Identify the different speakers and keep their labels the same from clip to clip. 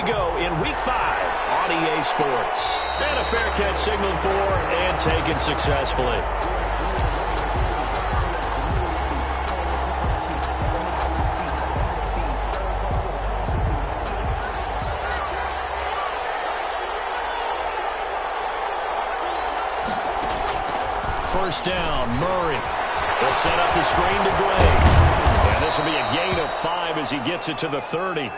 Speaker 1: we go in Week 5 on EA Sports. And a fair catch signaled for and taken successfully. First down, Murray. They'll set up the screen to Drake. And this will be a gain of 5 as he gets it to the 30.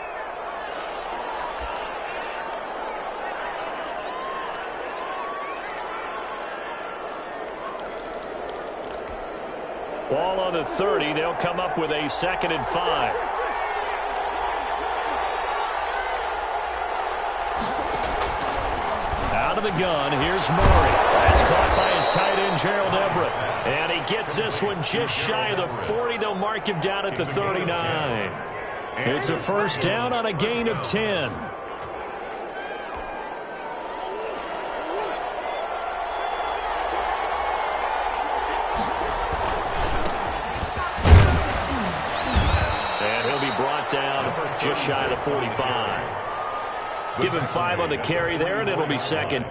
Speaker 1: Ball on the 30. They'll come up with a 2nd and 5. Out of the gun, here's Murray. That's caught by his tight end, Gerald Everett. And he gets this one just shy of the 40. They'll mark him down at the 39. It's a first down on a gain of 10. And he'll be brought down just shy of the 45. Give him 5 on the carry there, and it'll be 2nd.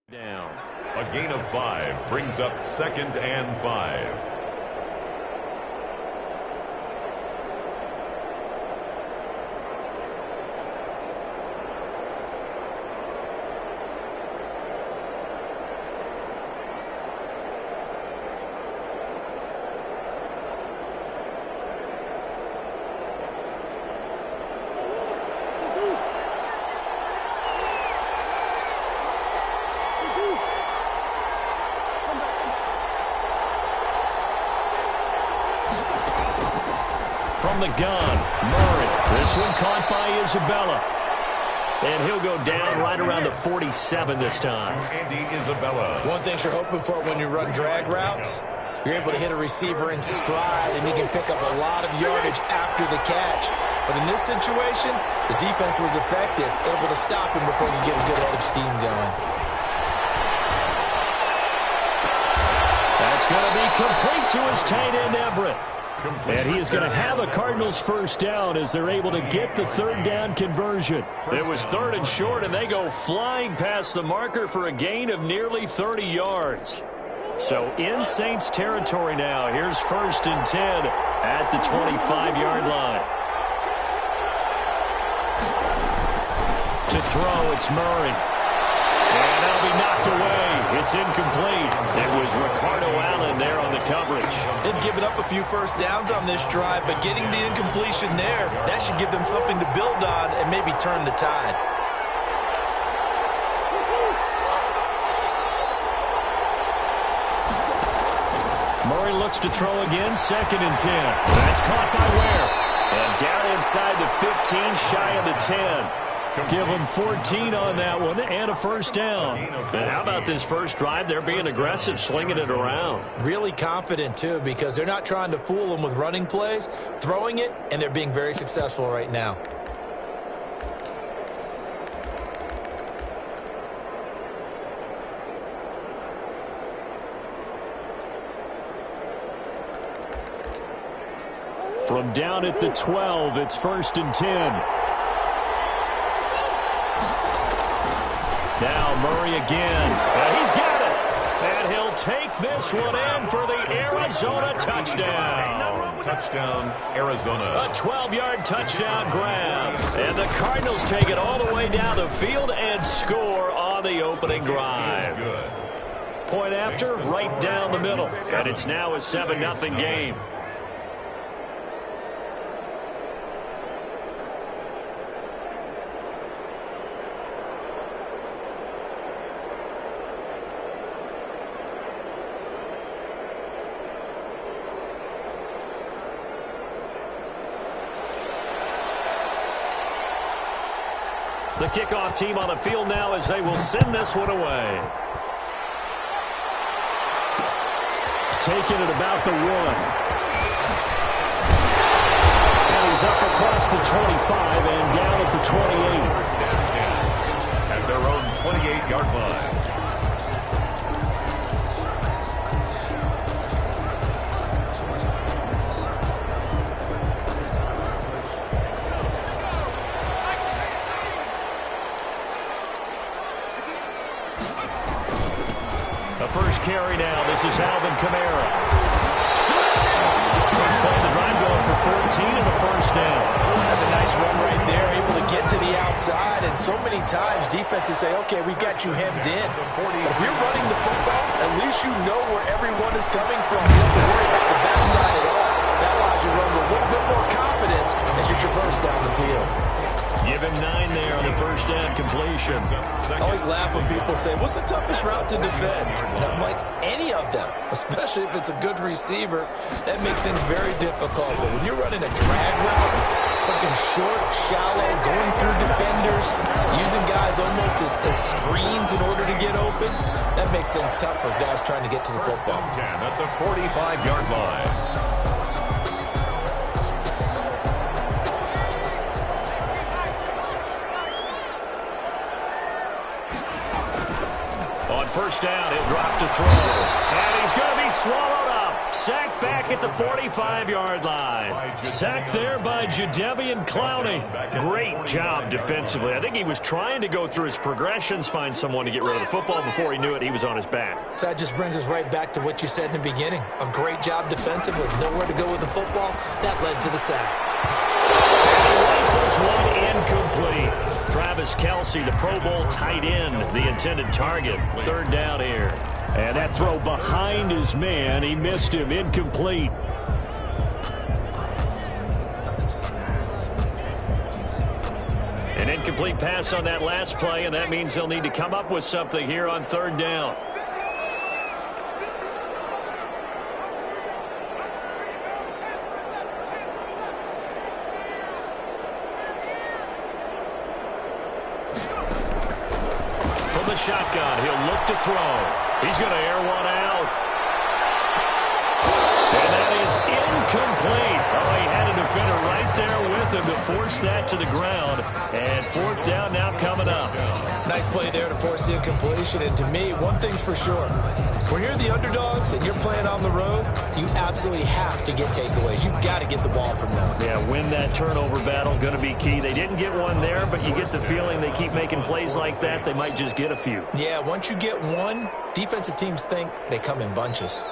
Speaker 1: Down.
Speaker 2: A gain of 5 brings up 2nd and 5.
Speaker 1: From the gun, Murray. This one caught by Isabella. And he'll go down right around the 47 this time.
Speaker 2: Andy Isabella.
Speaker 3: One thing you're hoping for when you run drag routes, you're able to hit a receiver in stride, and he can pick up a lot of yardage after the catch. But in this situation, the defense was effective, able to stop him before he get a good head of steam going.
Speaker 1: That's going to be complete to his tight end, Everett. And he is going to have a Cardinals first down as they're able to get the 3rd down conversion. It was 3rd and short, and they go flying past the marker for a gain of nearly 30 yards. So in Saints territory now. Here's 1st and 10 at the 25-yard line. To throw, it's Murray. And that'll be knocked away. It's incomplete. It was Ricardo Allen there on the coverage.
Speaker 3: They've given up a few first downs on this drive, but getting the incompletion there, that should give them something to build on and maybe turn the tide.
Speaker 1: Murray looks to throw again, 2nd and 10. That's caught by Ware. And down inside the 15, shy of the 10. Give them 14 on that one and a first down. And how about this first drive? They're being aggressive, slinging it around.
Speaker 3: Really confident, too, because they're not trying to fool them with running plays, throwing it, and they're being very successful right now.
Speaker 1: From down at the 12, it's 1st and 10. Now Murray again. And he's got it. And he'll take this one in for the Arizona touchdown.
Speaker 2: Touchdown, Arizona.
Speaker 1: A 12-yard touchdown grab. And the Cardinals take it all the way down the field and score on the opening drive. Point after, right down the middle. And it's now a 7-0 game. The kickoff team on the field now as they will send this one away. Taking it about the 1. And he's up across the 25 and down at the 28.
Speaker 2: First and 10 at their own 28-yard line.
Speaker 1: The first carry now. This is Alvin Kamara. First play of the drive going for 14 and a first down.
Speaker 3: That's a nice run right there, able to get to the outside. And so many times defenses say, okay, we've got you hemmed in. But if you're running the football, at least you know where everyone is coming from. You don't have to worry about the backside at all. That allows you to run with a little bit more confidence as you traverse down the field.
Speaker 1: Give him 9 there on the first down completion.
Speaker 3: I always laugh when people say, what's the toughest route to defend? And I'm like, any of them, especially if it's a good receiver. That makes things very difficult. But when you're running a drag route, something short, shallow, going through defenders, using guys almost as screens in order to get open, that makes things tough for guys trying to get to the football.
Speaker 2: 10 at the 45-yard line.
Speaker 1: First down, he'll drop to throw. And he's going to be swallowed up. Sacked back at the 45-yard line. Sacked there by Jadeveon Clowney. Great job defensively. I think he was trying to go through his progressions, find someone to get rid of the football. Before he knew it, he was on his back.
Speaker 3: So that just brings us right back to what you said in the beginning. A great job defensively. Nowhere to go with the football. That led to the sack.
Speaker 1: Rifles one incomplete. Travis Kelce, the Pro Bowl tight end, the intended target. Third down here. And that throw behind his man. He missed him. Incomplete. An incomplete pass on that last play, and that means they'll need to come up with something here on third down. Shotgun. He'll look to throw. He's going to air one out. And that is incomplete. Oh, he had a defender right there with him to force that to the ground. And fourth down now coming up.
Speaker 3: Nice play there to force the incompletion. And to me, one thing's for sure. When you're the underdogs and you're playing on the road, you absolutely have to get takeaways. You've got to get the ball from them.
Speaker 1: Yeah, win that turnover battle. Going to be key. They didn't get one there, but you get the feeling they keep making plays like that, they might just get a few.
Speaker 3: Yeah, once you get one, defensive teams think they come in bunches.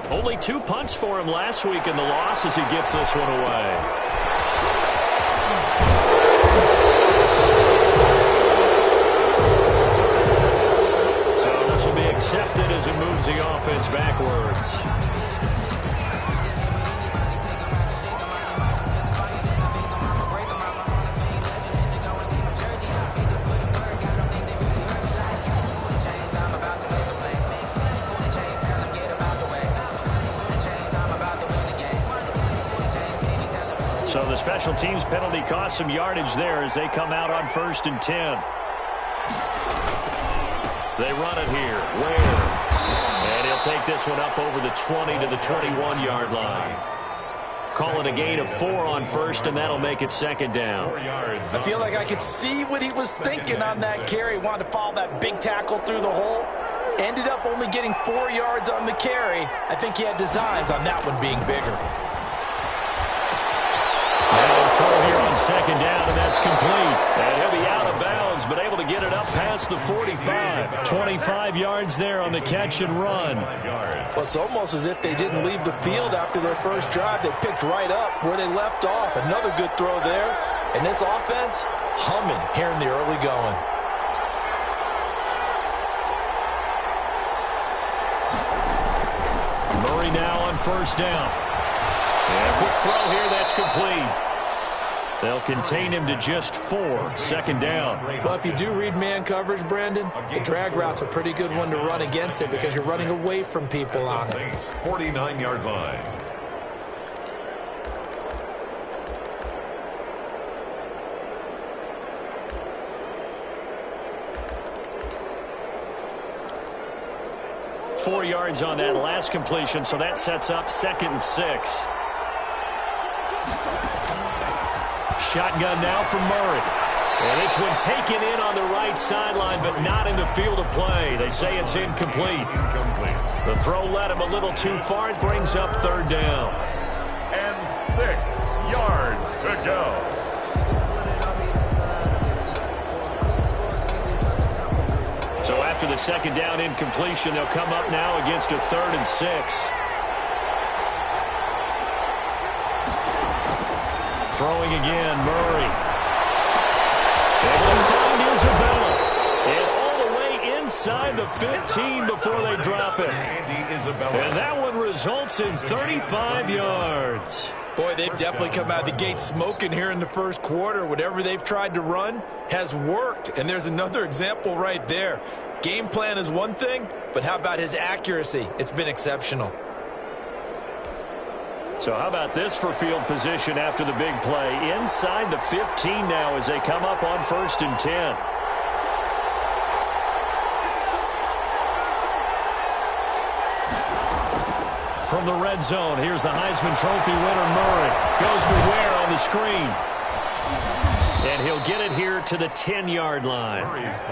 Speaker 1: Only 2 punts for him last week in the loss as he gets this one away. So this will be accepted as it moves the offense backwards. So the special teams penalty cost some yardage there as they come out on 1st and 10. They run it here. Ware. And he'll take this one up over the 20 to the 21-yard line. Call it a gain of 4 on 1st, and that'll make it 2nd down.
Speaker 3: I feel like I could see what he was thinking on that carry. Wanted to follow that big tackle through the hole. Ended up only getting 4 yards on the carry. I think he had designs on that one being bigger.
Speaker 1: Now throw here on 2nd down, and that's complete. And he'll be out of bounds, but able to get it up past the 45. 25 yards there on the catch and run.
Speaker 3: Well, it's almost as if they didn't leave the field after their first drive. They picked right up where they left off. Another good throw there. And this offense, humming here in the early going. Murray now on 1st down.
Speaker 1: And a quick throw here, that's complete. They'll contain him to just 4, second down.
Speaker 3: Well, if you do read man coverage, Brandon, the drag route's a pretty good one to run against it because you're running away from people on it.
Speaker 2: 49-yard line.
Speaker 1: Four yards on that last completion, so that sets up 2nd and 6. Shotgun now from Murray. And this one taken in on the right sideline, but not in the field of play. They say it's incomplete. The throw led him a little too far. It brings up 3rd down.
Speaker 2: And 6 yards to go.
Speaker 1: So after the 2nd down incompletion, they'll come up now against a 3rd and 6. Throwing again, Murray. Able to find Isabella. And all the way inside the 15 before they drop it. And that one results in 35 yards.
Speaker 3: Boy, they've definitely come out of the gate smoking here in the first quarter. Whatever they've tried to run has worked. And there's another example right there. Game plan is one thing, but how about his accuracy? It's been exceptional.
Speaker 1: So how about this for field position after the big play? Inside the 15 now as they come up on 1st and 10. From the red zone, here's the Heisman Trophy winner, Murray. Goes to Ware on the screen. And he'll get it here to the 10-yard line.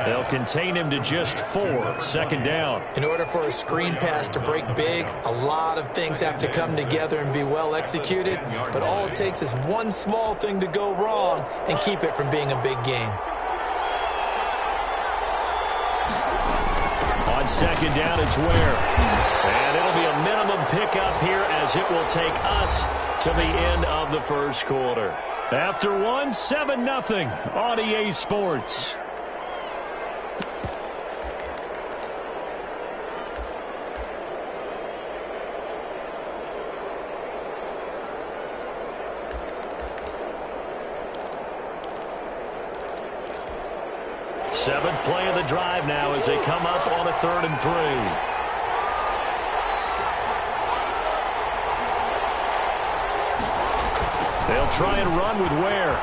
Speaker 1: They'll contain him to just 4, second down.
Speaker 3: In order for a screen pass to break big, a lot of things have to come together and be well executed. But all it takes is one small thing to go wrong and keep it from being a big game.
Speaker 1: On 2nd down, it's Ware. And it'll be a minimum pickup here as it will take us to the end of the first quarter. After 1, 7-0 on EA Sports. Seventh play of the drive now as they come up on a 3rd and 3. They'll try and run with Ware.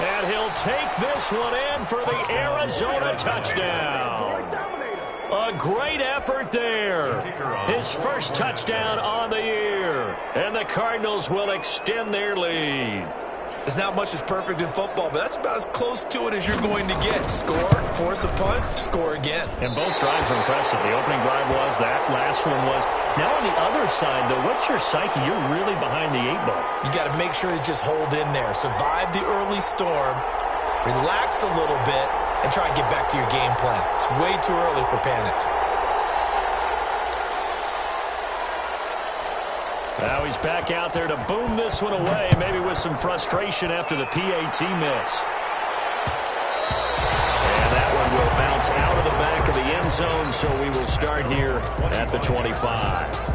Speaker 1: And he'll take this one in for the Arizona touchdown. A great effort there. His first touchdown on the year. And the Cardinals will extend their lead.
Speaker 3: There's not much that's perfect in football, but that's about as close to it as you're going to get. Score, force a punt, score again.
Speaker 1: And both drives were impressive. The opening drive was, that last one was. Now on the other side, though, what's your psyche? You're really behind the 8-ball.
Speaker 3: You got to make sure you just hold in there. Survive the early storm, relax a little bit, and try and get back to your game plan. It's way too early for panic.
Speaker 1: Now he's back out there to boom this one away, maybe with some frustration after the PAT miss. And that one will bounce out of the back of the end zone, so we will start here at the 25.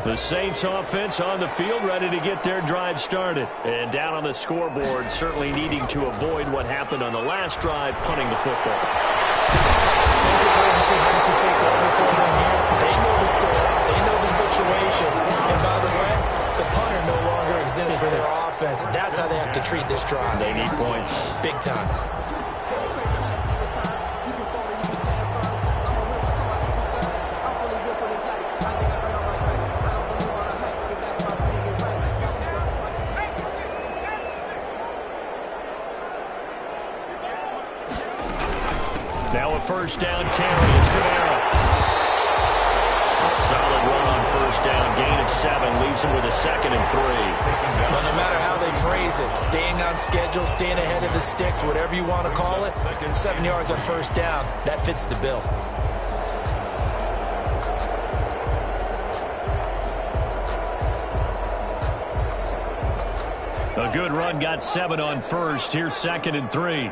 Speaker 1: The Saints offense on the field, ready to get their drive started. And down on the scoreboard, certainly needing to avoid what happened on the last drive, punting the football.
Speaker 3: Sense of urgency has to take over for them here. They know the score. They know the situation. And by the way, the punter no longer exists for their offense. That's how they have to treat this drive.
Speaker 1: They need points.
Speaker 3: Big time.
Speaker 1: first down carry. It's Kamara. A solid run on first down. Gain of 7 leaves him with a 2nd and 3.
Speaker 3: Well, no matter how they phrase it, staying on schedule, staying ahead of the sticks, whatever you want to call it, 7 yards on first down, that fits the bill.
Speaker 1: A good run got 7 on first. Here's 2nd and 3.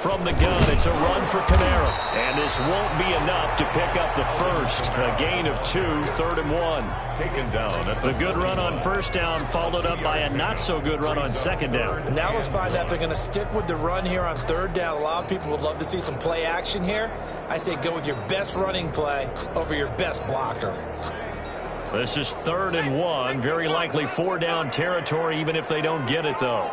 Speaker 1: From the gun, it's a run for Kamara. And this won't be enough to pick up the first. A gain of 2, 3rd and 1.
Speaker 2: Taken down at
Speaker 1: the good run on first down followed up by a not-so-good run on 2nd down.
Speaker 3: Now let's find out if they're going to stick with the run here on 3rd down. A lot of people would love to see some play action here. I say go with your best running play over your best blocker.
Speaker 1: This is 3rd and 1. Very likely 4-down territory, even if they don't get it, though.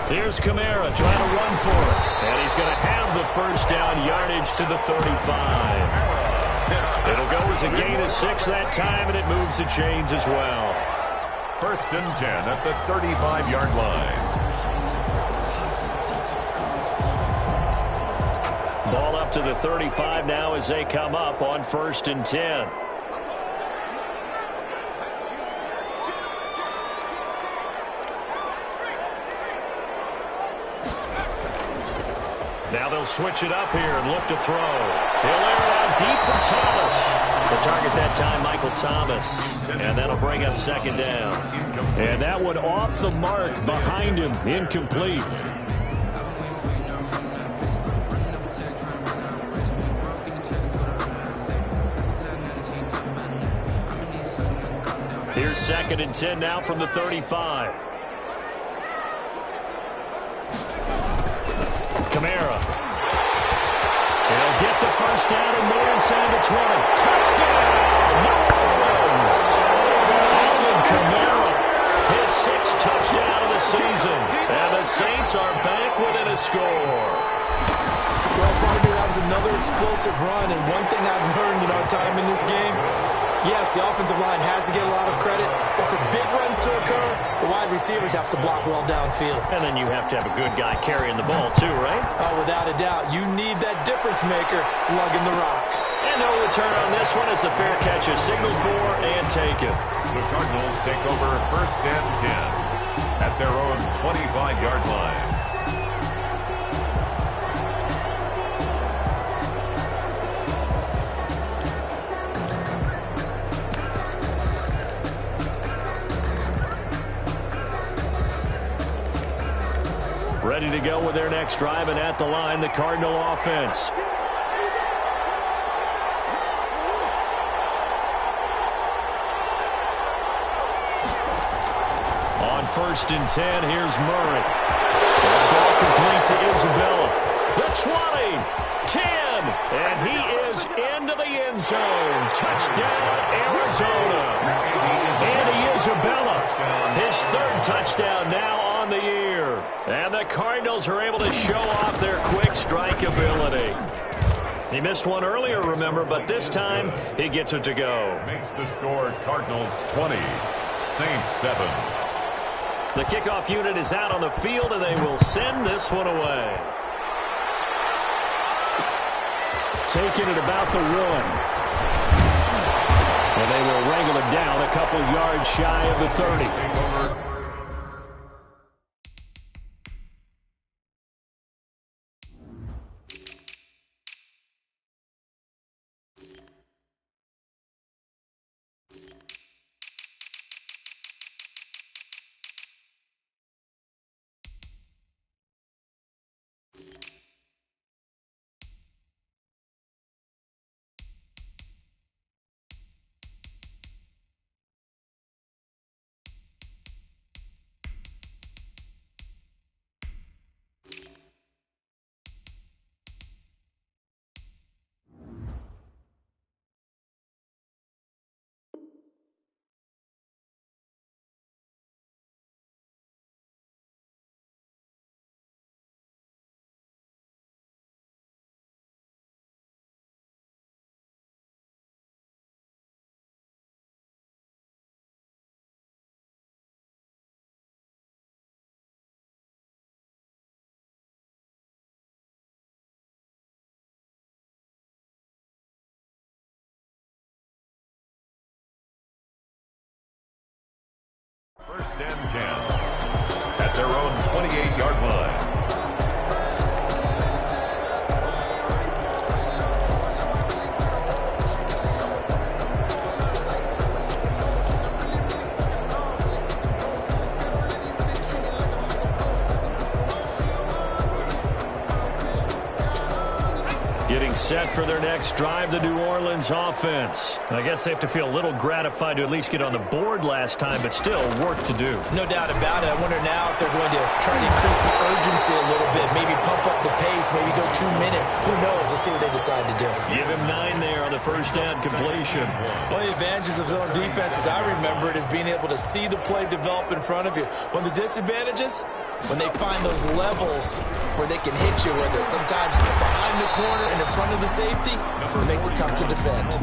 Speaker 1: Here's Kamara trying to run for it. And he's going to have the first down yardage to the 35. It'll go as a gain of 6 that time, and it moves the chains as well.
Speaker 2: 1st and 10 at the 35-yard line.
Speaker 1: Ball up to the 35 now as they come up on 1st and 10. Now they'll switch it up here and look to throw. He'll air it out deep for Thomas. The target that time, Michael Thomas. And that'll bring up 2nd down. And that one off the mark behind him. Incomplete. Here's 2nd and 10 now from the 35. Kamara. He'll get the first down and more inside the 20. Touchdown! New Orleans! Alvin Kamara, his 6th touchdown of the season. And the Saints are back within a score.
Speaker 3: Well, partner, that was another explosive run. And one thing I've learned in our time in this game, yes, the offensive line has to get a lot of credit, but for big runs to occur, the wide receivers have to block well downfield.
Speaker 1: And then you have to have a good guy carrying the ball too, right?
Speaker 3: Oh, without a doubt. You need that difference maker lugging the rock.
Speaker 1: And no return on this one as the fair catch is signaled for and taken.
Speaker 2: The Cardinals take over 1st and 10 at their own 25-yard line.
Speaker 1: Ready to go with their next drive, and at the line, the Cardinal offense. On 1st and 10, here's Murray. The ball complete to Isabella. The 20, 10, and he is into the end zone. Touchdown, Arizona. Andy Isabella, his 3rd touchdown now on the year. And the Cardinals are able to show off their quick strike ability. He missed one earlier, remember, but this time he gets it to go.
Speaker 2: Makes the score Cardinals 20, Saints 7.
Speaker 1: The kickoff unit is out on the field, and they will send this one away. Taking it about the 1. And they will wrangle it down a couple yards shy of the 30.
Speaker 2: and 10 at their own 28-yard line.
Speaker 1: Getting set for their next drive, the New Orleans offense. I guess they have to feel a little gratified to at least get on the board last time, but still work to do.
Speaker 3: No doubt about it. I wonder now if they're going to try to increase the urgency a little bit, maybe pump up the pace, maybe go 2 minutes. Who knows? Let's see what they decide to do.
Speaker 1: Give him 9 there on the first down completion.
Speaker 3: One of the advantages of zone defense, as I remember it, is being able to see the play develop in front of you. One of the disadvantages, when they find those levels where they can hit you with it, sometimes behind the corner and in front of the safety, it makes it tough to defend.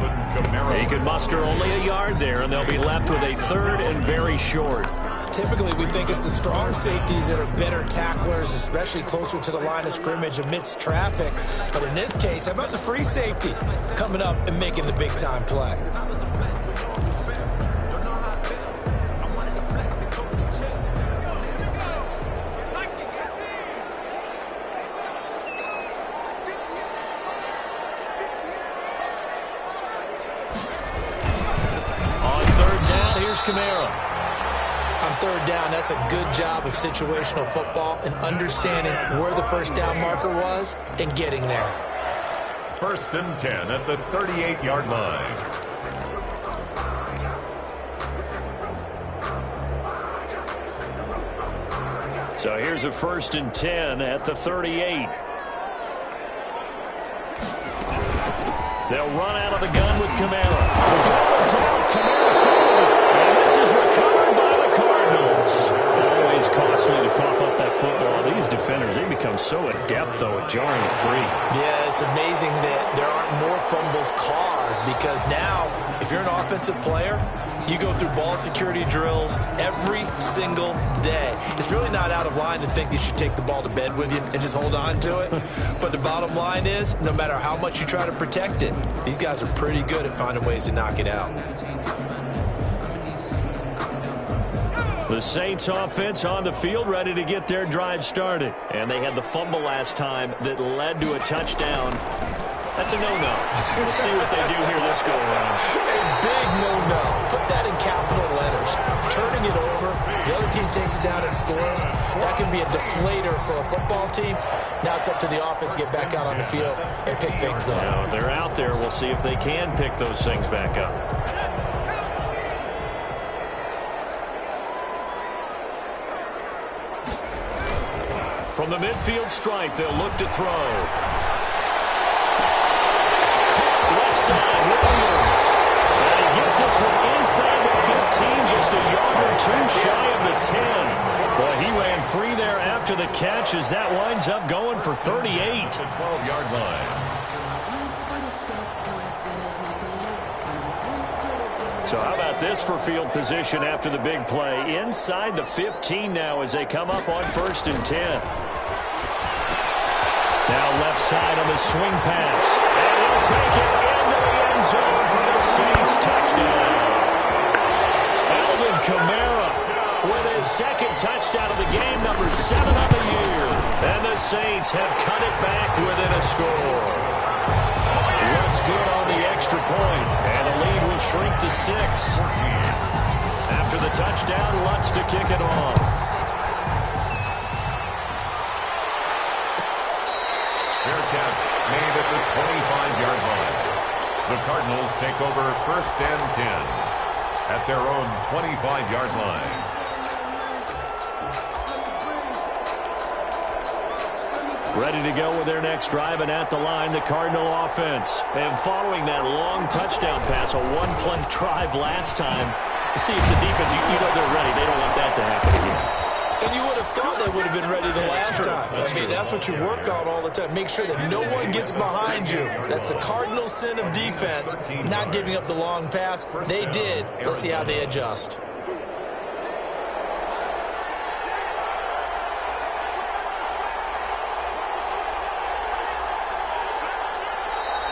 Speaker 1: He could muster only a yard there, and they'll be left with a third and very short.
Speaker 3: Typically, we think it's the strong safeties that are better tacklers, especially closer to the line of scrimmage amidst traffic. But in this case, how about the free safety coming up and making the big-time play?
Speaker 1: Kamara.
Speaker 3: On third down, that's a good job of situational football and understanding where the first down marker was and getting there.
Speaker 2: First and 10 at the 38-yard line.
Speaker 1: So here's a first and 10 at the 38. They'll run out of the gun with Kamara. Kamara forward. And this is recovered by the Cardinals. Always costly to cough up that football. These defenders, they become so adept, though, at jarring it free.
Speaker 3: Yeah, it's amazing that there aren't more fumbles caused because now, if you're an offensive player, you go through ball security drills every single day. It's really not out of line to think that you should take the ball to bed with you and just hold on to it. But the bottom line is, no matter how much you try to protect it, these guys are pretty good at finding ways to knock it out.
Speaker 1: The Saints offense on the field, ready to get their drive started. And they had the fumble last time that led to a touchdown. That's a no-no. We'll see what they do here this go-around.
Speaker 3: A big no-no. Put that in capital letters. Turning it over, the other team takes it down and scores. That can be a deflator for a football team. Now it's up to the offense to get back out on the field and pick things up.
Speaker 1: Now they're out there. We'll see if they can pick those things back up. From the midfield stripe, they'll look to throw. Left side, Williams. And he gets this one inside the 15, just a yard or two shy of the 10. Boy, he ran free there after the catch as that winds up going for 38.
Speaker 2: The 12-yard line.
Speaker 1: So how about this for field position after the big play? Inside the 15 now as they come up on first and 10. Now left side on the swing pass. And he'll take it into the end zone for the Saints touchdown. Alvin Kamara with his second touchdown of the game, number 7 of the year. And the Saints have cut it back within a score. What's good on the extra point, and the lead will shrink to 6. After the touchdown, Lutz to kick it off.
Speaker 2: Fair catch made at the 25-yard line. The Cardinals take over first and 10 at their own 25-yard line.
Speaker 1: Ready to go with their next drive, and at the line, the Cardinal offense. And following that long touchdown pass, a one-play drive last time, you see if the defense, you know they're ready. They don't want that to happen again.
Speaker 3: And you would have thought they would have been ready the last time. I mean, that's what you work on all the time. Make sure that no one gets behind you. That's the cardinal sin of defense, not giving up the long pass. They did. Let's see how they adjust.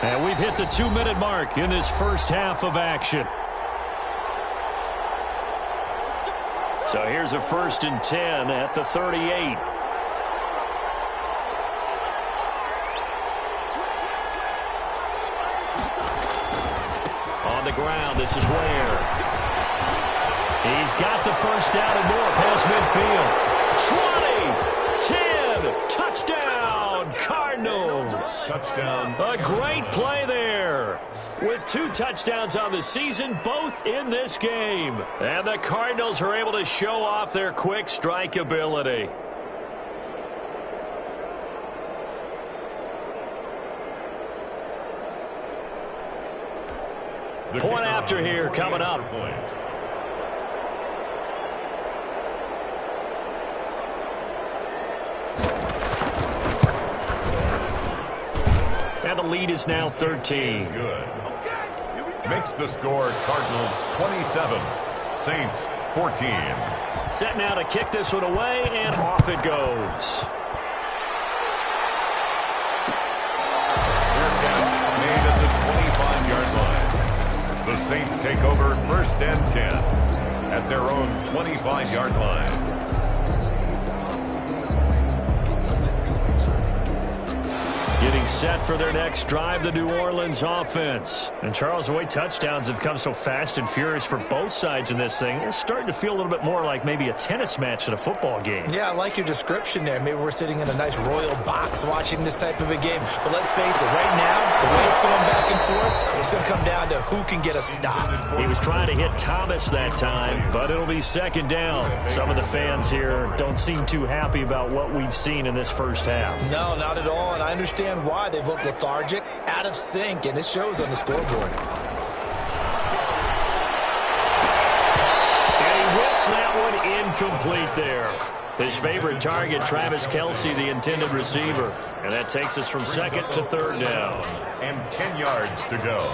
Speaker 1: And we've hit the 2-minute mark in this first half of action. So here's a 1st and 10 at the 38. On the ground, this is Ware. He's got the first down and more past midfield. 20, 10, touchdown, Cardinals.
Speaker 2: Touchdown.
Speaker 1: A great play there. With 2 touchdowns on the season, both in this game. And the Cardinals are able to show off their quick strike ability. Point after here coming up. And the lead is now 13.
Speaker 2: Good. Makes the score Cardinals 27, Saints 14.
Speaker 1: Set now to kick this one away, and off it goes.
Speaker 2: Fair catch made at the 25-yard line. The Saints take over 1st and 10 at their own 25-yard line.
Speaker 1: Getting set for their next drive, the New Orleans offense. And Charles, the way touchdowns have come so fast and furious for both sides in this thing, it's starting to feel a little bit more like maybe a tennis match than a football game.
Speaker 3: Yeah, I like your description there. Maybe we're sitting in a nice royal box watching this type of a game. But let's face it, right now, the way it's going back and forth, it's going to come down to who can get a stop.
Speaker 1: He was trying to hit Thomas that time, but it'll be 2nd down. Some of the fans here don't seem too happy about what we've seen in this first half.
Speaker 3: No, not at all, and I understand why. They've looked lethargic, out of sync, and it shows on the scoreboard.
Speaker 1: And he whips that one incomplete there. His favorite target, Travis Kelce, the intended receiver. And that takes us from 2nd to 3rd down.
Speaker 2: And 10 yards to go.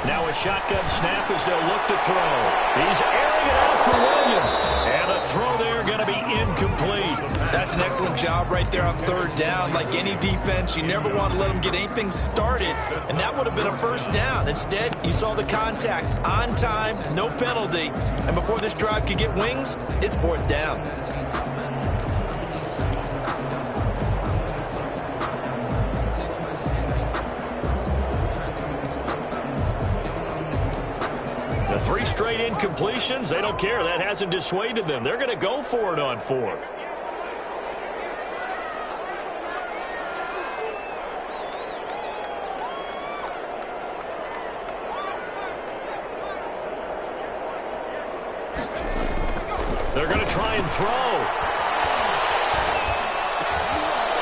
Speaker 1: Now a shotgun snap as they'll look to throw. He's airing it out for Williams. And the throw there going to be incomplete.
Speaker 3: That's an excellent job right there on 3rd down. Like any defense, you never want to let them get anything started, and that would have been a 1st down. Instead, you saw the contact on time, no penalty, and before this drive could get wings, it's 4th down.
Speaker 1: The 3 straight incompletions, they don't care. That hasn't dissuaded them. They're going to go for it on 4th. They're going to try and throw.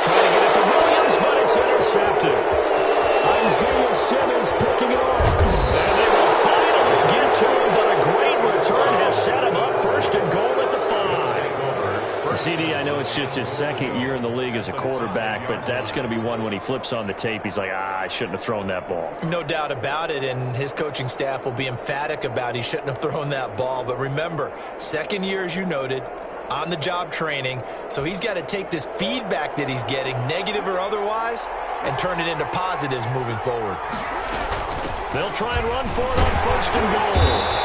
Speaker 1: Trying to get it to Williams, but it's intercepted. Isaiah Simmons picking it off. And they will finally get to him, but a great return has set him up 1st and goal at the 5. CD, I know it's just his 2nd year in the league as a quarterback, but that's going to be one when he flips on the tape. He's like, I shouldn't have thrown that ball.
Speaker 3: No doubt about it, and his coaching staff will be emphatic about he shouldn't have thrown that ball. But remember, 2nd year, as you noted, on-the-job training, so he's got to take this feedback that he's getting, negative or otherwise, and turn it into positives moving forward.
Speaker 1: They'll try and run for it on 1st and goal.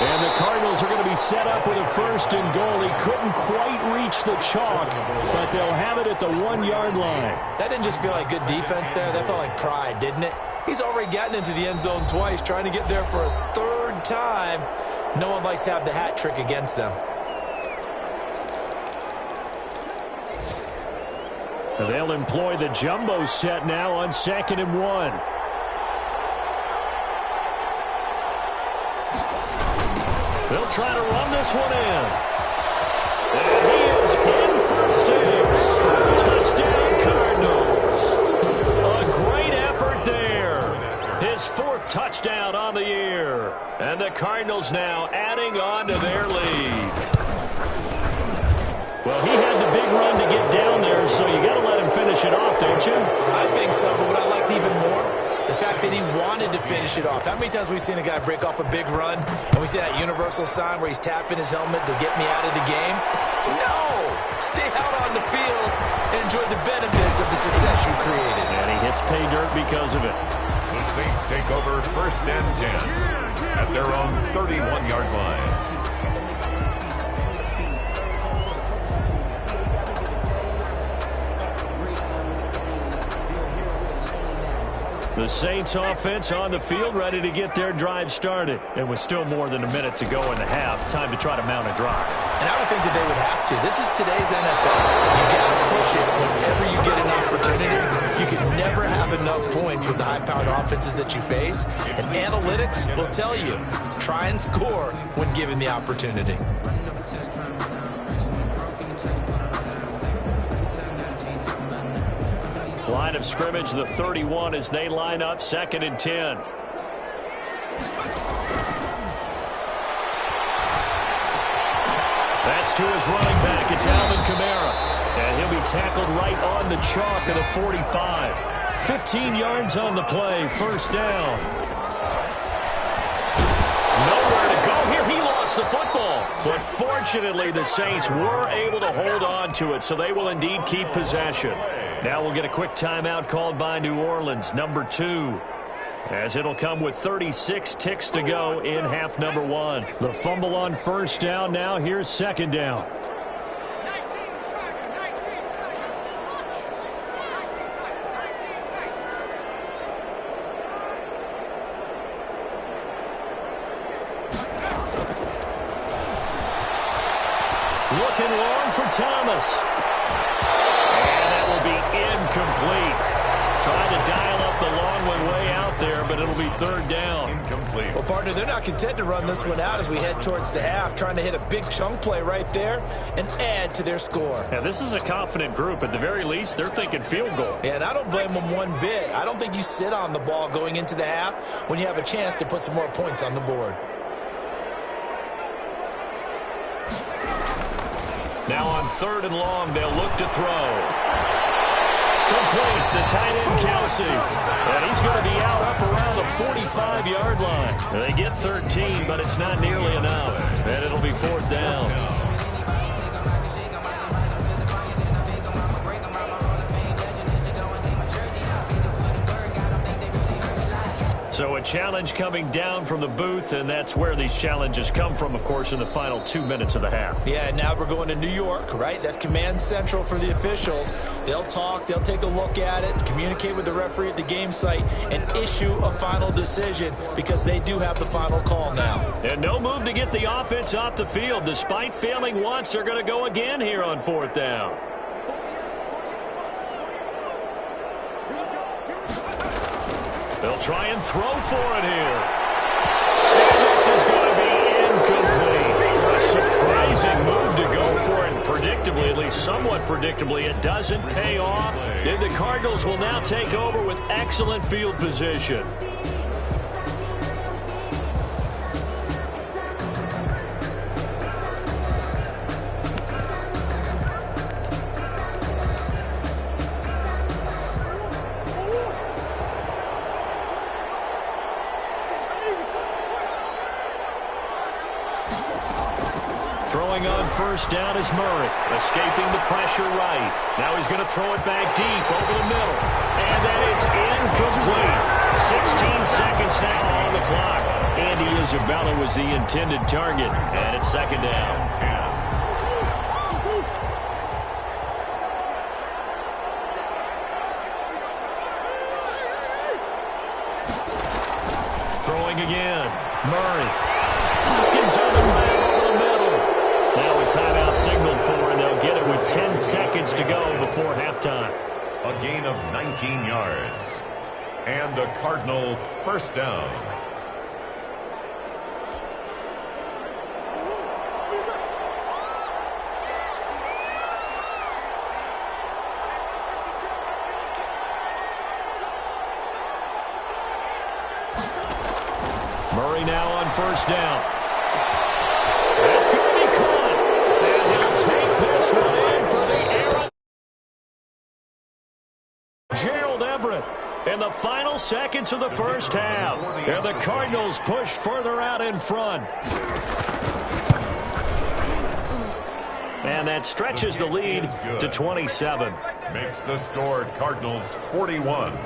Speaker 1: And the Cardinals are going to be set up with a 1st and goal. He couldn't quite reach the chalk, but they'll have it at the 1-yard line.
Speaker 3: That didn't just feel like good defense there. That felt like pride, didn't it? He's already gotten into the end zone twice, trying to get there for a 3rd time. No one likes to have the hat trick against them.
Speaker 1: They'll employ the jumbo set now on 2nd and 1. They'll try to run this one in. And he is in for 6. Touchdown, Cardinals. A great effort there. His 4th touchdown on the year. And the Cardinals now adding on to their lead. Well, he had the big run to get down there, so you got to let him finish it off, don't you?
Speaker 3: I think so, but what I liked even more, The fact that he wanted to finish it off. How many times have we seen a guy break off a big run, and we see that universal sign where he's tapping his helmet to get me out of the game? No! Stay out on the field and enjoy the benefits of the success you created.
Speaker 1: And he hits pay dirt because of it.
Speaker 2: The Saints take over 1st and 10 at their own 31-yard line.
Speaker 1: The Saints offense on the field, ready to get their drive started. And with still more than a minute to go in the half, time to try to mount a drive.
Speaker 3: And I would think that they would have to. This is today's NFL. You got to push it whenever you get an opportunity. You can never have enough points with the high-powered offenses that you face. And analytics will tell you, try and score when given the opportunity.
Speaker 1: Line of scrimmage, the 31 as they line up, 2nd and 10. That's to his running back. It's Alvin Kamara. And he'll be tackled right on the chalk of the 45. 15 yards on the play, 1st down. Nowhere to go here. He lost the football. But fortunately, the Saints were able to hold on to it, so they will indeed keep possession. Now we'll get a quick timeout called by New Orleans, number 2. As it'll come with 36 ticks to go in half number 1. The fumble on 1st down. Now here's 2nd down. Looking long for Thomas. Incomplete. Trying to dial up the long one way out there, but it'll be 3rd down.
Speaker 2: Incomplete.
Speaker 3: Well, partner, they're not content to run this one out as we head towards the half, trying to hit a big chunk play right there and add to their score.
Speaker 1: Now, this is a confident group. At the very least, they're thinking field goal.
Speaker 3: Yeah, and I don't blame them one bit. I don't think you sit on the ball going into the half when you have a chance to put some more points on the board.
Speaker 1: Now on 3rd and long, they'll look to throw. Complete, the tight end Kelsey. And he's going to be out up around the 45-yard line. They get 13, but it's not nearly enough. And it'll be 4th down. So a challenge coming down from the booth, and that's where these challenges come from, of course, in the final 2 minutes of the half.
Speaker 3: Yeah, now we're going to New York, right? That's command central for the officials. They'll talk, they'll take a look at it, communicate with the referee at the game site, and issue a final decision because they do have the final call now.
Speaker 1: And no move to get the offense off the field. Despite failing once, they're going to go again here on 4th down. They'll try and throw for it here. And this is going to be incomplete. A surprising move to go for it. Predictably, at least somewhat predictably, it doesn't pay off. And the Cardinals will now take over with excellent field position. Throwing on 1st down is Murray, escaping the pressure right. Now he's going to throw it back deep over the middle. And that is incomplete. 16 seconds now on the clock. Andy Isabella was the intended target. And it's 2nd down. Throwing again. Murray. Hopkins on the ground over the middle. Now a timeout signaled for, and they'll get it with 10 seconds to go before halftime.
Speaker 2: A gain of 19 yards. And a Cardinal 1st down.
Speaker 1: Murray now on 1st down. That's going to be caught. And he'll take this one in for the Aaron. Gerald Everett. And the final seconds of the first half. And the Cardinals push further out in front. And that stretches the lead to 27.
Speaker 2: Makes the score Cardinals 41,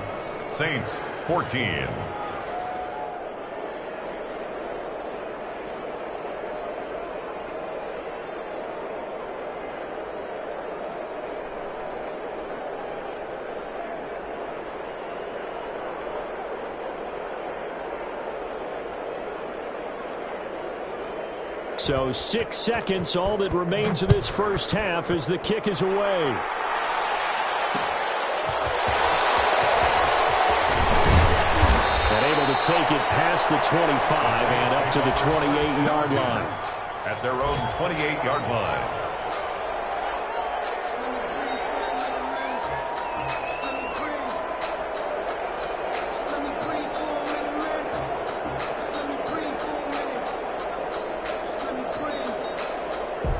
Speaker 2: Saints 14.
Speaker 1: So 6 seconds, all that remains of this first half as the kick is away. And able to take it past the 25 and up to the 28-yard line.
Speaker 2: At their own 28-yard line.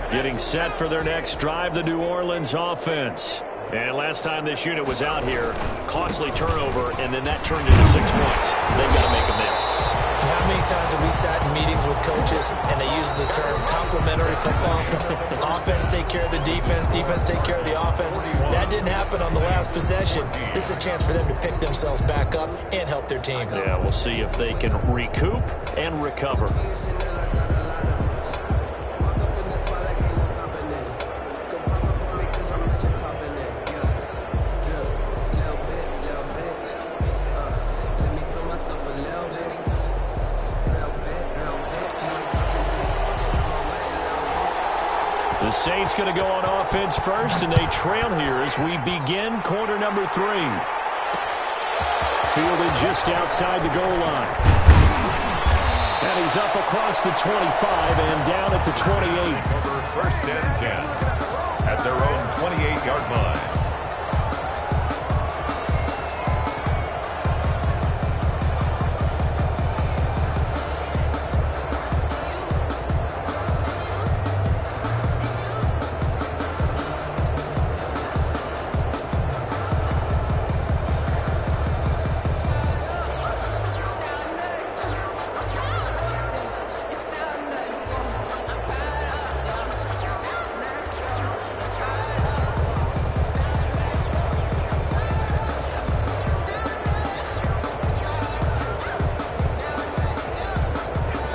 Speaker 1: Getting set for their next drive, the New Orleans offense. And last time this unit was out here, costly turnover, and then that turned into 6 points. They've got to make amends.
Speaker 3: How many times have we sat in meetings with coaches and they use the term complementary football? Offense take care of the defense, defense take care of the offense. That didn't happen on the last possession. This is a chance for them to pick themselves back up and help their team.
Speaker 1: Yeah, we'll see if they can recoup and recover. The Saints going to go on offense first, and they trail here as we begin quarter number 3. Fielded just outside the goal line. And he's up across the 25 and down at the 28.
Speaker 2: Over first and 10 at their own 28-yard line.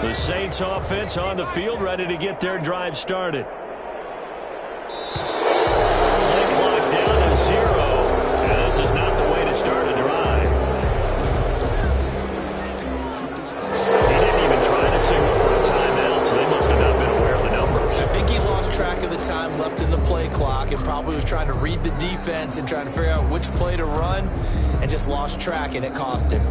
Speaker 1: The Saints offense on the field, ready to get their drive started. Play clock down to 0. And this is not the way to start a drive. He didn't even try to signal for a timeout, so they must have not been aware of the numbers.
Speaker 3: I think he lost track of the time left in the play clock and probably was trying to read the defense and trying to figure out which play to run and just lost track, and it cost him.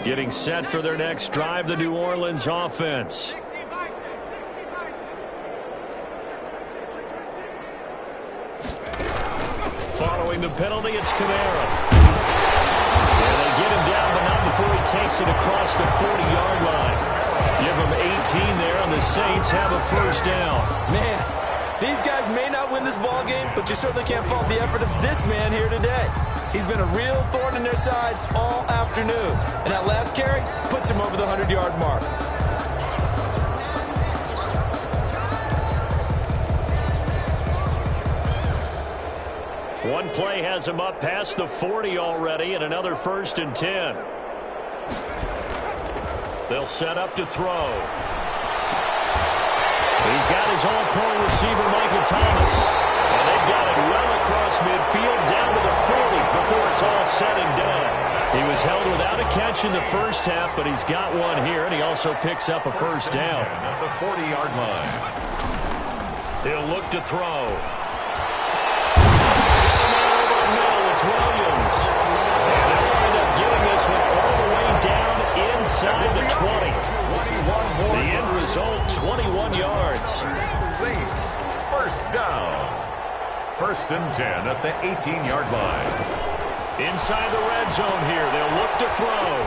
Speaker 1: Getting set for their next drive, the New Orleans offense. Following the penalty, it's Kamara. And they get him down, but not before he takes it across the 40-yard line. Give him 18 there, and the Saints have a first down.
Speaker 3: Man, these guys may not win this ball game, but you certainly can't fault the effort of this man here today. He's been a real thorn in their sides all afternoon. And that last carry puts him over the 100-yard mark.
Speaker 1: One play has him up past the 40 already, and another first and 10. They'll set up to throw. He's got his all-pro receiver, Michael Thomas. And they've got it well across midfield, down to the 40 before it's all said and done. He was held without a catch in the first half, but he's got one here, and he also picks up a first down.
Speaker 2: At the 40-yard line.
Speaker 1: He'll look to throw. It's Williams. And they'll wind up getting this one all the way down inside the 20. The end result, 21 yards.
Speaker 2: Saints, first down. First and 10 at the 18-yard line.
Speaker 1: Inside the red zone here. They'll look to throw.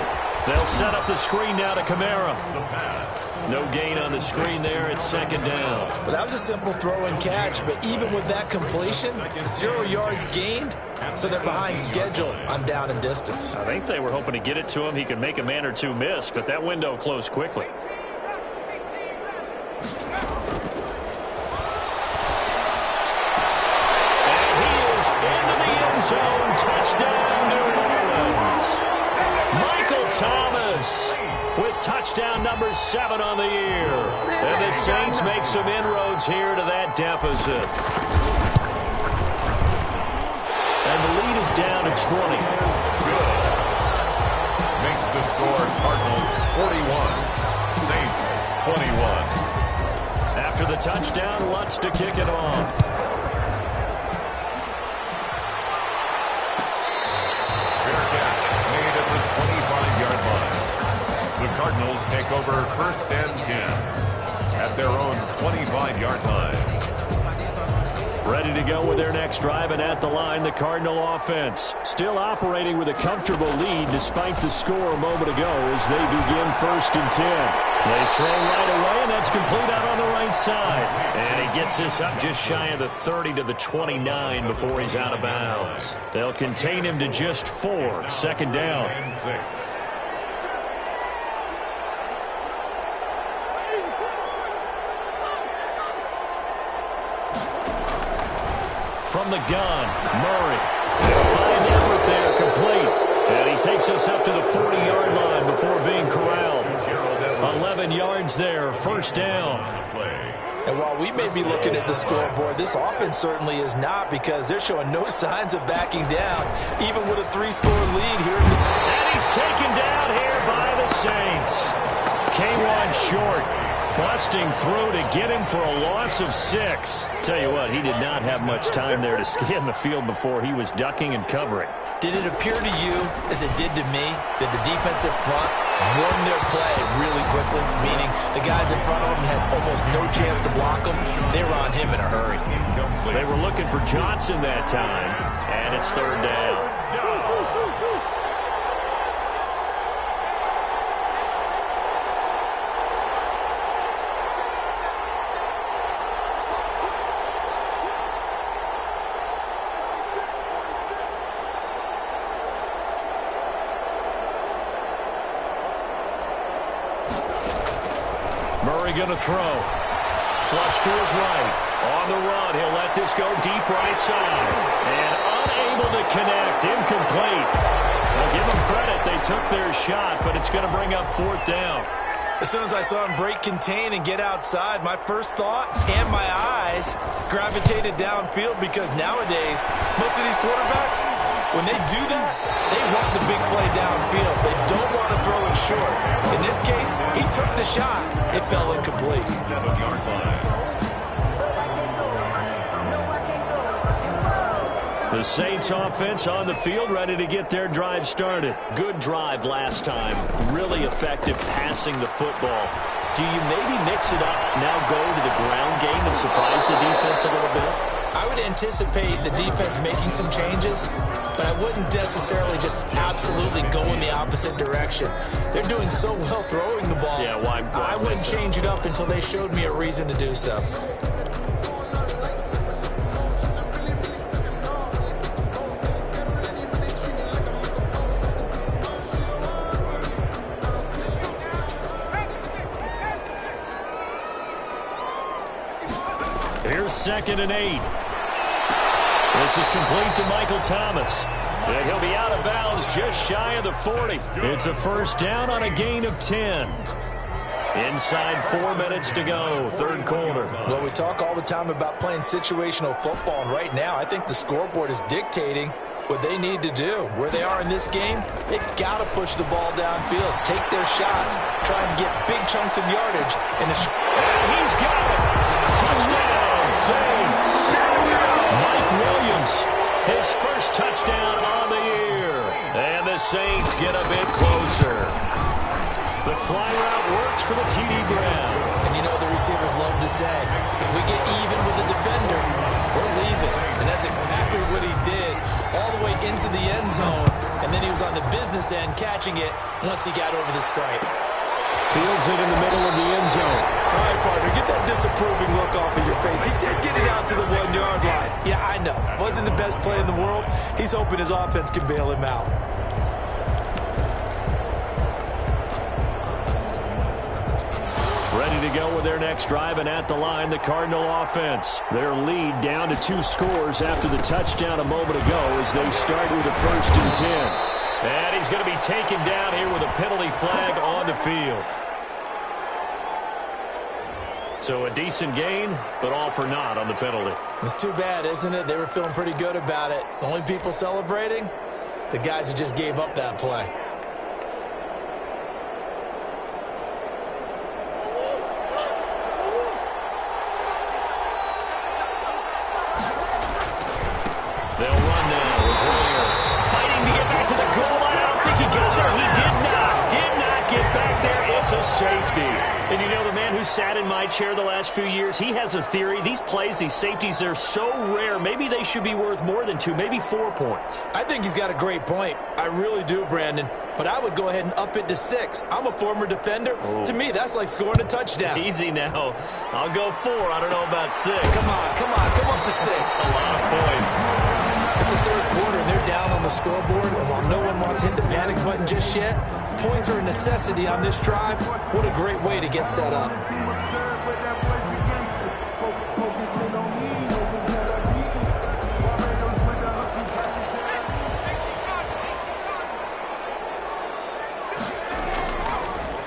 Speaker 1: They'll set up the screen now to Kamara.
Speaker 2: The pass.
Speaker 1: No gain on the screen there. It's second down.
Speaker 3: Well, that was a simple throw and catch, but even with that completion, 0 yards gained, so they're behind schedule on down and distance.
Speaker 1: I think they were hoping to get it to him. He could make a man or two miss, but that window closed quickly. And he is into the end zone. Touchdown, New Orleans. Michael Thomas with touchdown number 7 on the year. And the Saints make some inroads here to that deficit. And the lead is down to 20.
Speaker 2: Good. Makes the score Cardinals 41. Saints 21.
Speaker 1: After the touchdown, Lutz to kick it off.
Speaker 2: Fair catch made at the 25-yard line. The Cardinals take over first and 10 at their own 25-yard line.
Speaker 1: Ready to go with their next drive, and at the line, the Cardinal offense. Still operating with a comfortable lead despite the score a moment ago as they begin first and 10. They throw right away, and that's complete out on the right side. And he gets this up just shy of the 30 to the 29 before he's out of bounds. They'll contain him to just 4. Second down.
Speaker 2: And 6.
Speaker 1: From the gun, Murray. Fine effort there, complete. And he takes us up to the 40-yard line before being corralled. 11 yards there, first down.
Speaker 3: And while we may be looking at the scoreboard, this offense certainly is not, because they're showing no signs of backing down, even with a 3-score lead here.
Speaker 1: And he's taken down here by the Saints. K1 short. Busting through to get him for a loss of 6. Tell you what, he did not have much time there to scan the field before he was ducking and covering.
Speaker 3: Did it appear to you, as it did to me, that the defensive front won their play really quickly? Meaning the guys in front of them had almost no chance to block them. They were on him in a hurry.
Speaker 1: They were looking for Johnson that time, and it's third down. Murray going to throw. Flush to his right. On the run. He'll let this go deep right side. And unable to connect. Incomplete. Well, give them credit. They took their shot, but it's going to bring up fourth down.
Speaker 3: As soon as I saw him break contain and get outside, my first thought and my eyes gravitated downfield, because nowadays, most of these quarterbacks, when they do that, they want the big play downfield. They don't want to throw it short. In this case, he took the shot. It fell incomplete.
Speaker 2: 7-yard line.
Speaker 1: The Saints offense on the field, ready to get their drive started. Good drive last time. Really effective passing the football. Do you maybe mix it up, now go to the ground game and surprise the defense a little bit?
Speaker 3: I would anticipate the defense making some changes, but I wouldn't necessarily just absolutely go in the opposite direction. They're doing so well throwing the ball.
Speaker 1: Yeah, why
Speaker 3: I wouldn't change it up until they showed me a reason to do so.
Speaker 1: Here's 2nd and 8. This is complete to Michael Thomas. And he'll be out of bounds just shy of the 40. It's a first down on a gain of 10. Inside 4 minutes to go, third quarter.
Speaker 3: Well, we talk all the time about playing situational football, and right now I think the scoreboard is dictating what they need to do. Where they are in this game, they've got to push the ball downfield, take their shots, try and get big chunks of yardage. And
Speaker 1: he's got it. Touchdown, Saints. Mike Williams, his first touchdown on the year. And the Saints get a bit closer. The fly route works for the TD grab.
Speaker 3: And you know the receivers love to say, if we get even with the defender, we're leaving. And that's exactly what he did, all the way into the end zone. And then he was on the business end catching it once he got over the stripe.
Speaker 1: Fields it in the middle of the end zone.
Speaker 3: All right, partner, get that disapproving look off of your face. He did get it out to the 1 yard line. Yeah, I know. Wasn't the best play in the world. He's hoping his offense can bail him out.
Speaker 1: Ready to go with their next drive, and at the line, the Cardinal offense. Their lead down to 2 scores after the touchdown a moment ago as they start with a 1st and 10. And he's going to be taken down here with a penalty flag on the field. So a decent gain, but all for naught on the penalty.
Speaker 3: It's too bad, isn't it? They were feeling pretty good about it. The only people celebrating, the guys who just gave up that play.
Speaker 1: They'll run now with Warrior. Fighting to get back to the goal line. I don't think he got there. He did not get back there. It's a safety. And you know, the man who sat in my chair the last few years, he has a theory. These plays, these safeties, they're so rare. Maybe they should be worth more than 2, maybe 4 points.
Speaker 3: I think he's got a great point. I really do, Brandon. But I would go ahead and up it to 6. I'm a former defender. Oh. To me, that's like scoring a touchdown.
Speaker 1: Easy now. I'll go 4. I don't know about 6.
Speaker 3: Come up to 6.
Speaker 1: A lot of points.
Speaker 3: It's the third quarter, and they're down on the scoreboard. And while no one wants to hit the panic button just yet, points are a necessity on this drive. What a great way to get set up.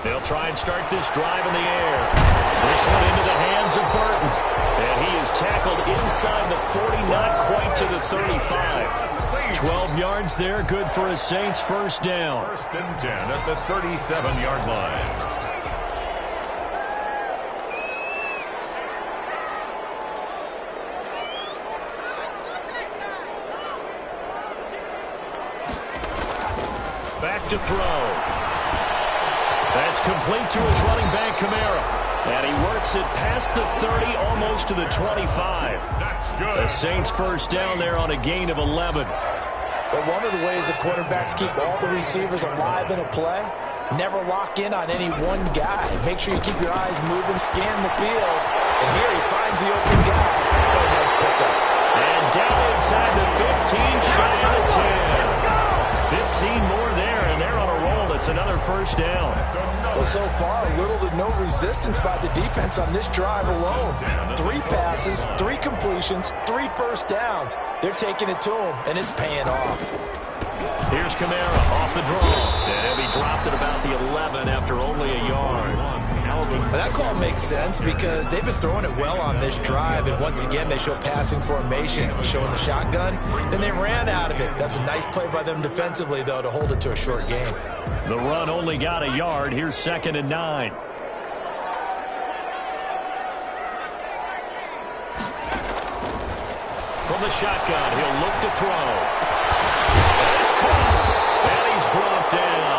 Speaker 1: They'll try and start this drive in the air. This one into the hands of Burton. And he is tackled inside the 40, not quite to the 35. 12 yards there, good for a Saints first down.
Speaker 2: 1st and 10 at the 37-yard line.
Speaker 1: Back to throw. That's complete to his running back, Kamara. And he works it past the 30, almost to the 25.
Speaker 2: That's good.
Speaker 1: The Saints first down there on a gain of 11.
Speaker 3: But one of the ways the quarterbacks keep all the receivers alive in a play, never lock in on any one guy. Make sure you keep your eyes moving, scan the field. And here he finds the open guy for a nice pickup.
Speaker 1: And down inside the 15, shy of the 10. 15 more there, and they're on a roll. It's another first down.
Speaker 3: Well, so far, little to no resistance by the defense on this drive alone. 3 passes, 3 completions, 3 first downs. They're taking it to him, and it's paying off.
Speaker 1: Here's Kamara off the draw. And he'll be dropped at about the 11 after only a yard.
Speaker 3: But that call makes sense because they've been throwing it well on this drive, and once again they show passing formation, showing the shotgun. Then they ran out of it. That's a nice play by them defensively, though, to hold it to a short game.
Speaker 1: The run only got a yard. Here's 2nd and 9. From the shotgun, he'll look to throw. And it's caught. And he's brought down.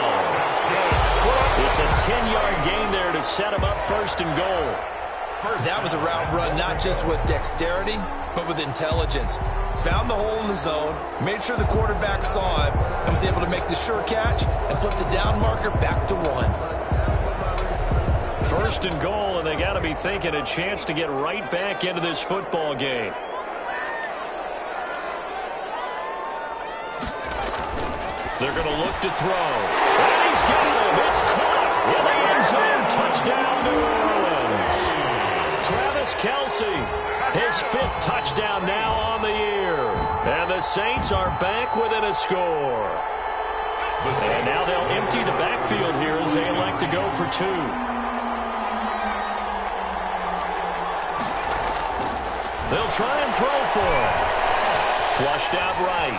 Speaker 1: It's a 10-yard gain there to set him up 1st and goal.
Speaker 3: That was a route run not just with dexterity, but with intelligence. Found the hole in the zone, made sure the quarterback saw him, and was able to make the sure catch and flip the down marker back to 1.
Speaker 1: 1st and goal, and they got to be thinking a chance to get right back into this football game. They're going to look to throw. And he's got him. It's caught in the end zone. Touchdown, New Orleans. Travis Kelce, his 5th touchdown now on the year. And the Saints are back within a score. And now they'll empty the backfield here as they elect to go for 2. They'll try and throw for it. Flushed out right.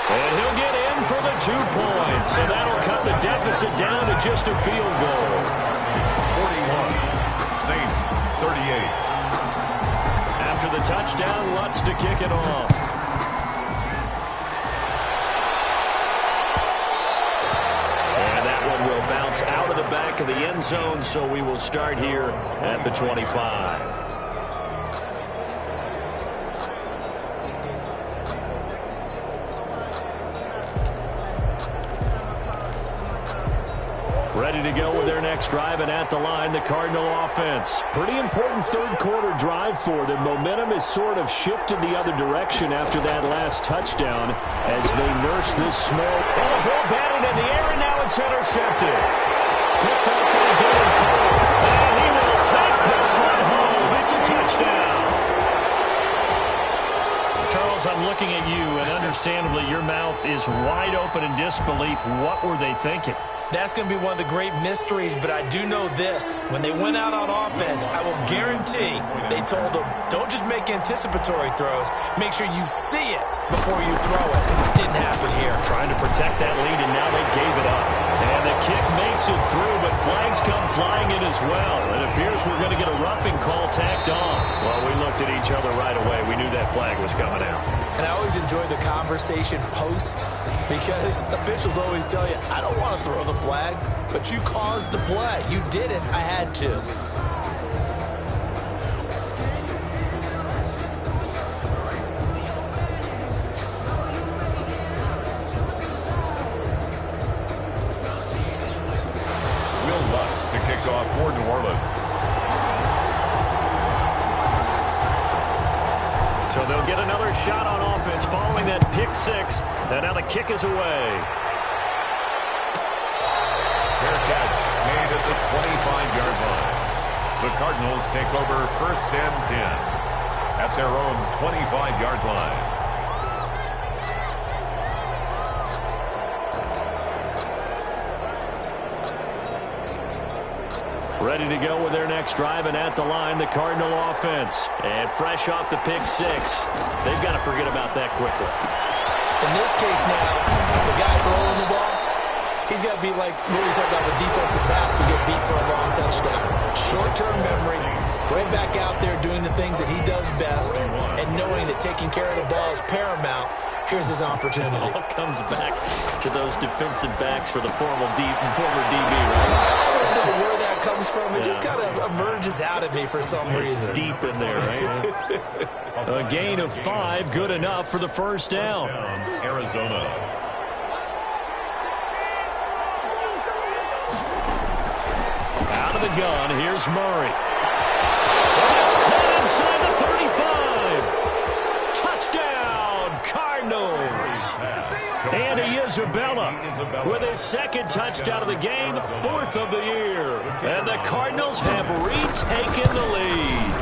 Speaker 1: And he'll get in for the 2 points. And that'll cut the deficit down to just a field goal.
Speaker 2: 41. Saints, 38.
Speaker 1: After the touchdown, Lutz to kick it off. And that one will bounce out of the back of the end zone, so we will start here at the 25. Ready to go with their next drive, and at the line, the Cardinal offense. Pretty important third-quarter drive for them. Momentum has sort of shifted the other direction after that last touchdown as they nurse this small. Oh, the ball batted in the air, and now it's intercepted. Picked up by Dylan Cole. And he will take this one home. It's a touchdown.
Speaker 4: Charles, I'm looking at you, and understandably, your mouth is wide open in disbelief. What were they thinking?
Speaker 3: That's going to be one of the great mysteries, but I do know this. When they went out on offense, I will guarantee they told them, don't just make anticipatory throws. Make sure you see it before you throw it. Didn't happen here.
Speaker 1: Trying to protect that lead, and now they gave it up. And the kick makes it through, but flags come flying in as well. It appears we're going to get a roughing call tacked on. Well, we looked at each other right away. We knew that flag was coming out.
Speaker 3: And I always enjoy the conversation post because officials always tell you, I don't want to throw the flag, but you caused the play. You did it. I had to.
Speaker 2: Will Lutz to kick off for New Orleans.
Speaker 1: So they'll get another shot on offense following that pick six. And now the kick is away.
Speaker 2: Fair catch made at the 25-yard line. The Cardinals take over 1st and 10 at their own 25-yard line.
Speaker 1: Ready to go with their next drive, and at the line, the Cardinal offense. And fresh off the pick six, they've got to forget about that quickly.
Speaker 3: In this case now, the guy throwing the ball, he's got to be like what we talk about with defensive backs who get beat for a long touchdown. Short-term memory, right back out there doing the things that he does best, and knowing that taking care of the ball is paramount. Here's his opportunity.
Speaker 1: It all comes back to those defensive backs for the former DB, right?
Speaker 3: I don't know where that comes from. It just kind of emerges out of me for some reason.
Speaker 1: Deep in there, right? A gain of 5, good enough for the first down.
Speaker 2: Arizona.
Speaker 1: Out of the gun, here's Murray. Oh, it's caught inside the 35. Touchdown, Cardinals. Andy Isabella with his second touchdown of the game, 4th of the year. And the Cardinals have retaken the lead.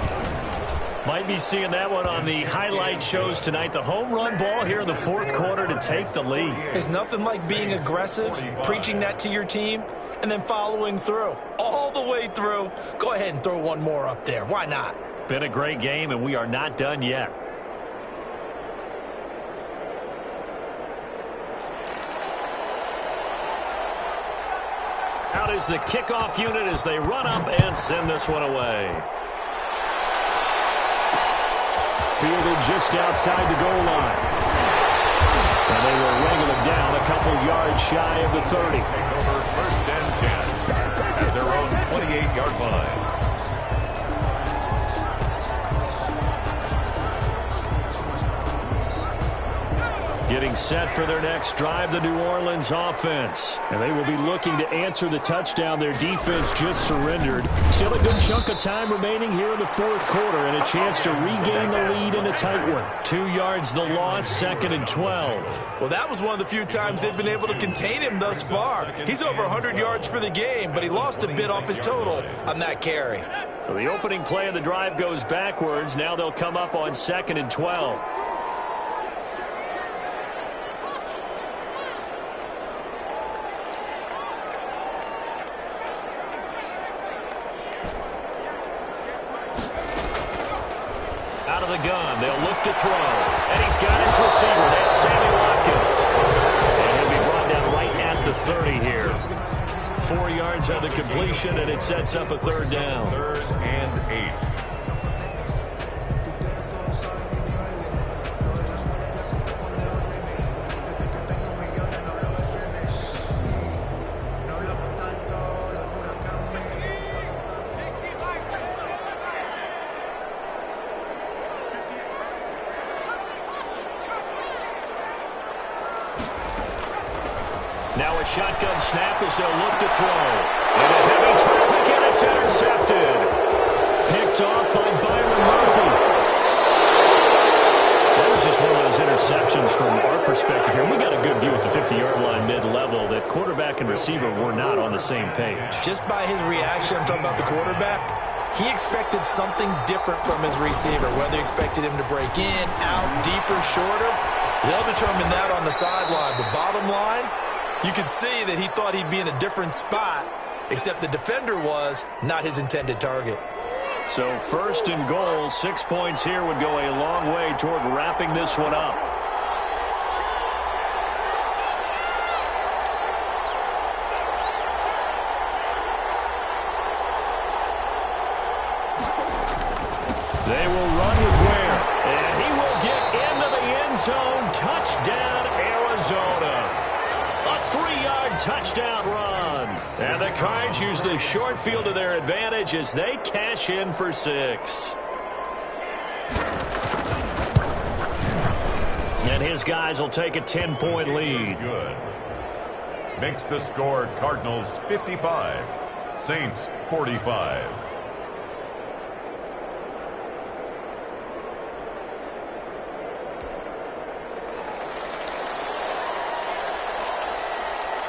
Speaker 1: Might be seeing that one on the highlight shows tonight. The home run ball here in the 4th quarter to take the lead.
Speaker 3: There's nothing like being aggressive, preaching that to your team, and then following through. All the way through. Go ahead and throw one more up there. Why not?
Speaker 1: Been a great game, and we are not done yet. Out is the kickoff unit as they run up and send this one away. Fielded just outside the goal line. And they will wrangle it down a couple yards shy of the 30.
Speaker 2: Take over 1st and 10 at their own 28-yard line.
Speaker 1: Getting set for their next drive, the New Orleans offense. And they will be looking to answer the touchdown their defense just surrendered. Still a good chunk of time remaining here in the 4th quarter and a chance to regain the lead in a tight one. 2 yards the loss, 2nd and 12.
Speaker 3: Well, that was one of the few times they've been able to contain him thus far. He's over 100 yards for the game, but he lost a bit off his total on that carry.
Speaker 1: So the opening play of the drive goes backwards. Now they'll come up on 2nd and 12. the gun. They'll look to throw. And he's got his receiver. That's Sammy Watkins. And he'll be brought down right at the 30 here. 4 yards on the completion, and it sets up a third down.
Speaker 2: 3rd and 8.
Speaker 1: Now a shotgun snap as they'll look to throw. And a heavy traffic, and it's intercepted. Picked off by Byron Murphy. That was just one of those interceptions from our perspective here. We got a good view at the 50-yard line mid-level that quarterback and receiver were not on the same page.
Speaker 3: Just by his reaction, I'm talking about the quarterback, he expected something different from his receiver, whether he expected him to break in, out, deeper, shorter. They'll determine that on the sideline. The bottom line, you could see that he thought he'd be in a different spot, except the defender was not his intended target.
Speaker 1: So 1st and goal, 6 points here would go a long way toward wrapping this one up. They will run with Ware, and he will get into the end zone. Touchdown, Arizona. A 3-yard touchdown run. And the Cards use the short field to their advantage as they cash in for 6. And his guys will take a 10-point lead.
Speaker 2: Good. Makes the score Cardinals 55, Saints 45.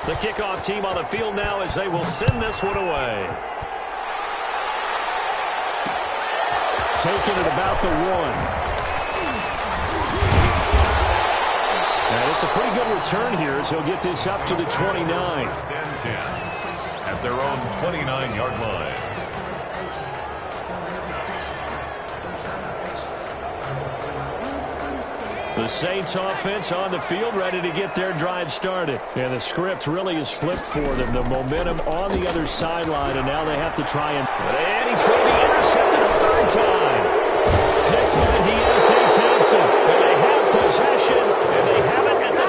Speaker 1: The kickoff team on the field now as they will send this one away. Taking it about the 1. And it's a pretty good return here as he'll get this up to the 29.
Speaker 2: 1st and 10 at their own 29-yard line.
Speaker 1: The Saints offense on the field, ready to get their drive started. And the script really is flipped for them. The momentum on the other sideline, and now they have to try and he's going to be intercepted a 3rd time. Picked by Deontay Thompson. And they have possession, and they have it at the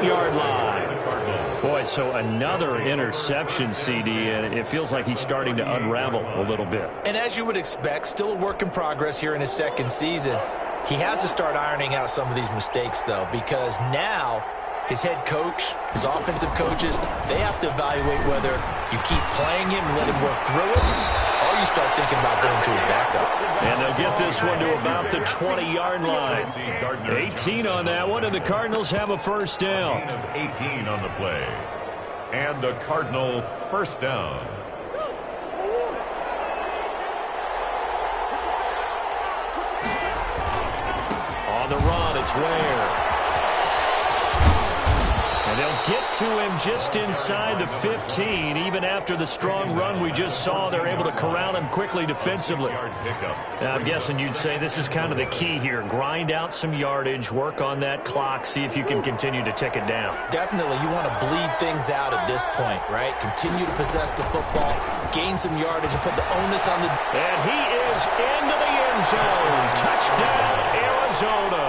Speaker 1: 38-yard line. Boy, so another interception, CD, and it feels like he's starting to unravel a little bit.
Speaker 3: And as you would expect, still a work in progress here in his 2nd season. He has to start ironing out some of these mistakes, though, because now his head coach, his offensive coaches, they have to evaluate whether you keep playing him and let him work through it, or you start thinking about going to his backup.
Speaker 1: And they'll get this one to about the 20-yard line. 18 on that one, and the Cardinals have a 1st down.
Speaker 2: 18 on the play. And a Cardinal 1st down.
Speaker 1: On the run, it's Ware. And they'll get to him just inside the 15. Even after the strong run we just saw, they're able to corral him quickly defensively. Now, I'm guessing you'd say this is kind of the key here. Grind out some yardage, work on that clock, see if you can continue to tick it down.
Speaker 3: Definitely, you want to bleed things out at this point, right? Continue to possess the football, gain some yardage, and put the onus on the...
Speaker 1: And he is into the end zone. Touchdown, Arizona.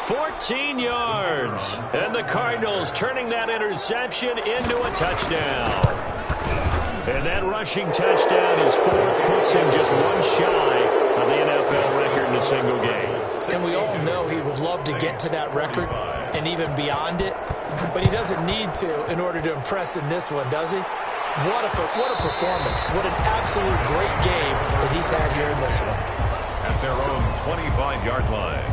Speaker 1: 14 yards. And the Cardinals turning that interception into a touchdown. And that rushing touchdown is 4, puts him just one shy of the NFL record in a single game.
Speaker 3: And we all know he would love to get to that record and even beyond it, but he doesn't need to in order to impress in this one, does he? What a performance. What an absolute great game that he's had here in this one.
Speaker 2: At their own 25-yard line.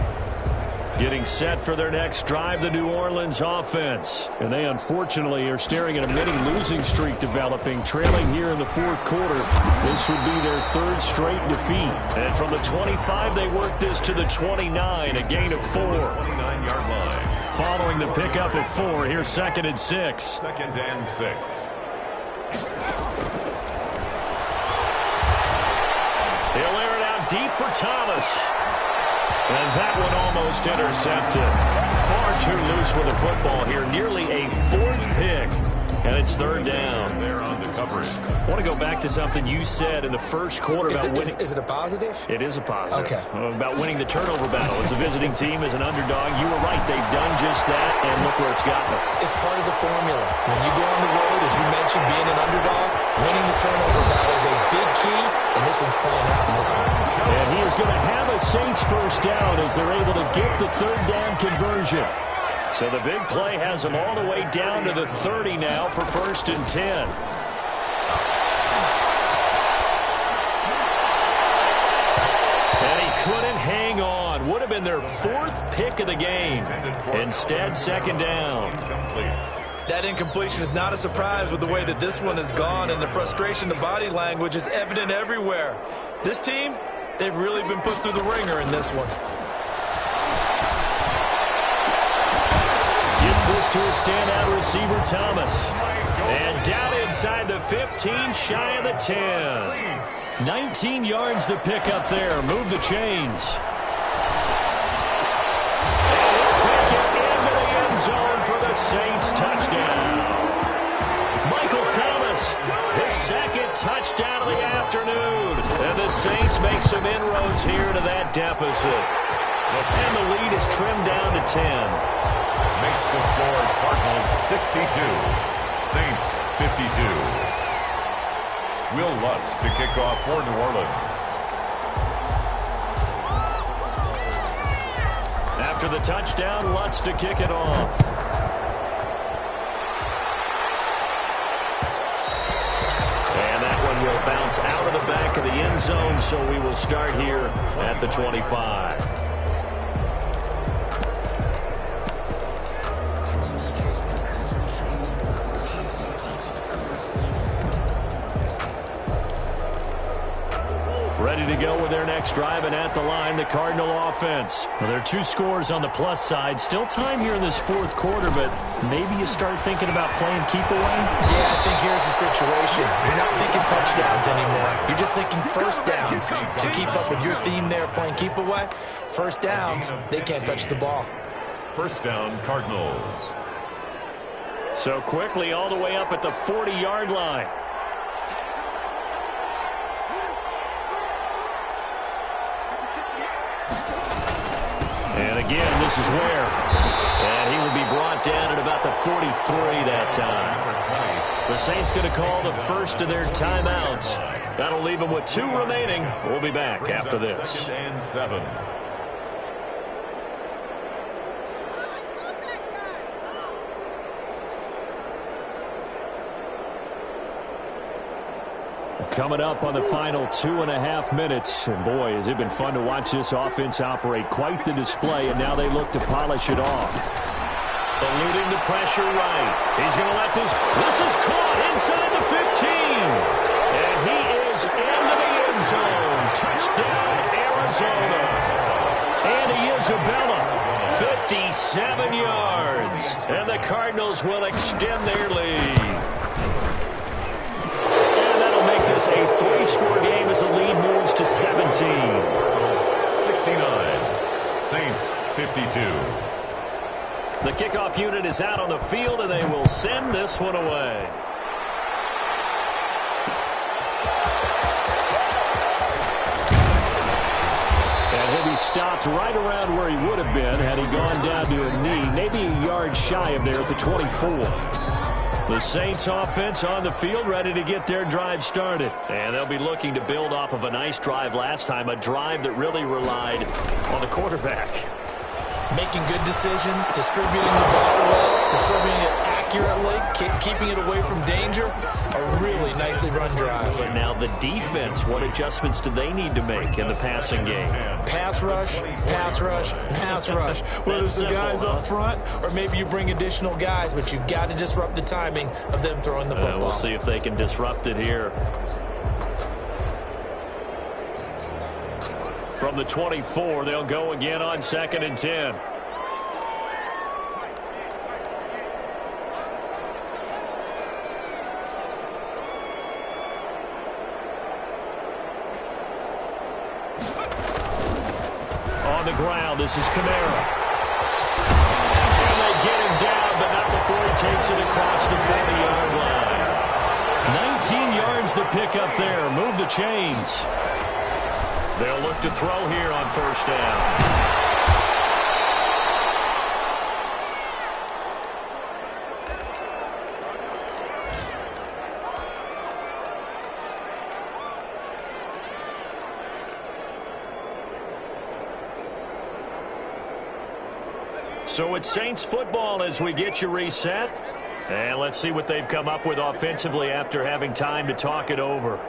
Speaker 1: Getting set for their next drive, the New Orleans offense. And they unfortunately are staring at a mini losing streak developing, trailing here in the 4th quarter. This would be their 3rd straight defeat. And from the 25, they work this to the 29, a gain of 4.
Speaker 2: 29-yard line.
Speaker 1: Following the pickup of 4, here's 2nd and 6.
Speaker 2: 2nd and 6.
Speaker 1: He'll air it out deep for Thomas. And that one almost intercepted. Far too loose with the football here. Nearly a fourth pick. And it's third down.
Speaker 2: They're on the coverage.
Speaker 1: I want to go back to something you said in the first quarter about winning.
Speaker 3: Is it a positive?
Speaker 1: It is a positive.
Speaker 3: Okay.
Speaker 1: About winning the turnover battle. As a visiting team, as an underdog, you were right. They've done just that, and look where it's gotten them.
Speaker 3: It's part of the formula. When you go on the road, as you mentioned, being an underdog, winning the turnover battle is a big key, and this one's playing out in this one.
Speaker 1: And he is going to have a Saints first down as they're able to get the third down conversion. So the big play has them all the way down to the 30 now for 1st and 10. And he couldn't hang on. Would have been their 4th pick of the game. Instead, 2nd down.
Speaker 3: That incompletion is not a surprise with the way that this one has gone, and the frustration, the body language is evident everywhere. This team, they've really been put through the ringer in this one.
Speaker 1: Gets this to a standout receiver, Thomas. And down inside the 15, shy of the 10. 19 yards to pick up there. Move the chains. And he'll take it into the end zone for the Saints touchdown. Michael Thomas, his 2nd touchdown of the afternoon. And the Saints make some inroads here to that deficit. And the lead is trimmed down to 10.
Speaker 2: Makes the score Cardinals 62, Saints 52. Will Lutz to kick off for New Orleans.
Speaker 1: After the touchdown, Lutz to kick it off. And that one will bounce out of the back of the end zone, so we will start here at the 25. Ready to go with their next drive, and at the line, the Cardinal offense. Well, there are 2 scores on the plus side. Still time here in this 4th quarter, but maybe you start thinking about playing keep away?
Speaker 3: Yeah, I think here's the situation. You're not thinking touchdowns anymore. You're just thinking first downs. To keep up with your theme there, playing keep away, first downs, they can't touch the ball.
Speaker 2: First down, Cardinals.
Speaker 1: So quickly all the way up at the 40-yard line. And again, this is where. And he will be brought down at about the 43 that time. The Saints going to call the first of their timeouts. That'll leave them with 2 remaining. We'll be back after this.
Speaker 2: 2nd and 7.
Speaker 1: Coming up on the final 2.5 minutes. And boy, has it been fun to watch this offense operate. Quite the display, and now they look to polish it off. Eluding the pressure right. He's going to let this. This is caught inside the 15. And he is into the end zone. Touchdown, Arizona. Andy Isabella, 57 yards. And the Cardinals will extend their lead. A 3-score game as the lead moves to 17.
Speaker 2: 69, Saints 52.
Speaker 1: The kickoff unit is out on the field, and they will send this one away. And he'll be stopped right around where he would have been had he gone down to a knee, maybe a yard shy of there at the 24. The Saints offense on the field, ready to get their drive started. And they'll be looking to build off of a nice drive last time, a drive that really relied on the quarterback.
Speaker 3: Making good decisions, distributing the ball well, distributing it accurately, keeping it away from danger. A really nicely run drive.
Speaker 1: But now the defense, what adjustments do they need to make in the passing game?
Speaker 3: Pass rush, pass rush, pass rush. Whether it's the guys up front or maybe you bring additional guys, but you've got to disrupt the timing of them throwing the football.
Speaker 1: We'll see if they can disrupt it here. From the 24, they'll go again on 2nd and 10. on the ground. This is Kamara. And they get him down, but not before he takes it across the 40-yard line. 19 yards to pick up there. Move the chains. They'll look to throw here on first down. So it's Saints football as we get you reset. And let's see what they've come up with offensively after having time to talk it over. And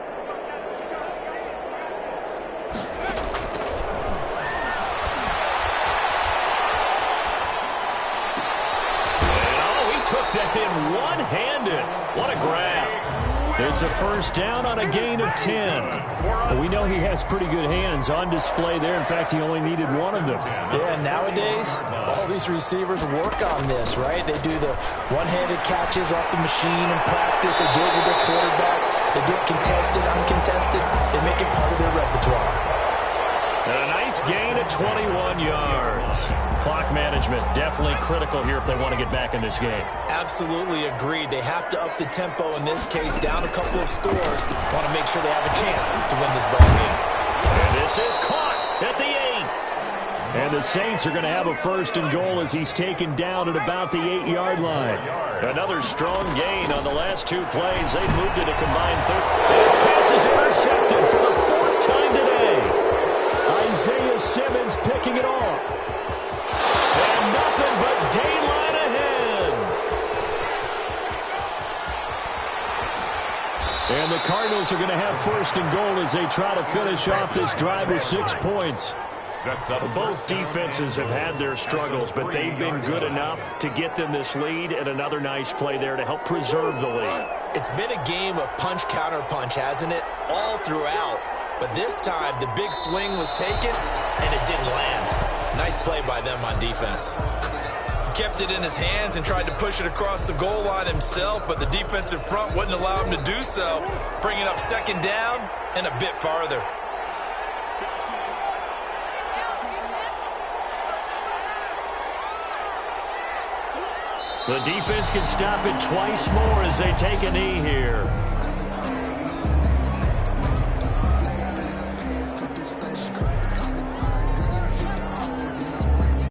Speaker 1: oh, he took that in one-handed. What a grab. It's a first down on a gain of 10.
Speaker 4: Well, we know he has pretty good hands on display there. In fact, he only needed one of them.
Speaker 3: Yeah, nowadays, all these receivers work on this, right? They do the one-handed catches off the machine in practice. They do it with their quarterbacks. They do it contested, uncontested. They make it part of their repertoire.
Speaker 1: And a nice gain of 21 yards. Clock management definitely critical here if they want to get back in this game.
Speaker 3: Absolutely agreed. They have to up the tempo in this case, down a couple of scores. Want to make sure they have a chance to win this ball game.
Speaker 1: And this is caught at the 8. And the Saints are going to have a first and goal as he's taken down at about the 8-yard line. Another strong gain on the last two plays. They moved it a combined third. And his pass is intercepted for the 4th time today.
Speaker 4: Isaiah Simmons picking it off.
Speaker 1: And nothing but daylight ahead.
Speaker 4: And the Cardinals are going to have first and goal as they try to finish off this drive with 6 points.
Speaker 1: Both defenses have had their struggles, but they've been good enough to get them this lead, and another nice play there to help preserve the lead.
Speaker 3: It's been a game of punch-counter-punch, hasn't it? All throughout. But this time, the big swing was taken, and it didn't land. Nice play by them on defense. He kept it in his hands and tried to push it across the goal line himself, but the defensive front wouldn't allow him to do so, bringing up second down and a bit farther.
Speaker 1: The defense can stop it twice more as they take a knee here.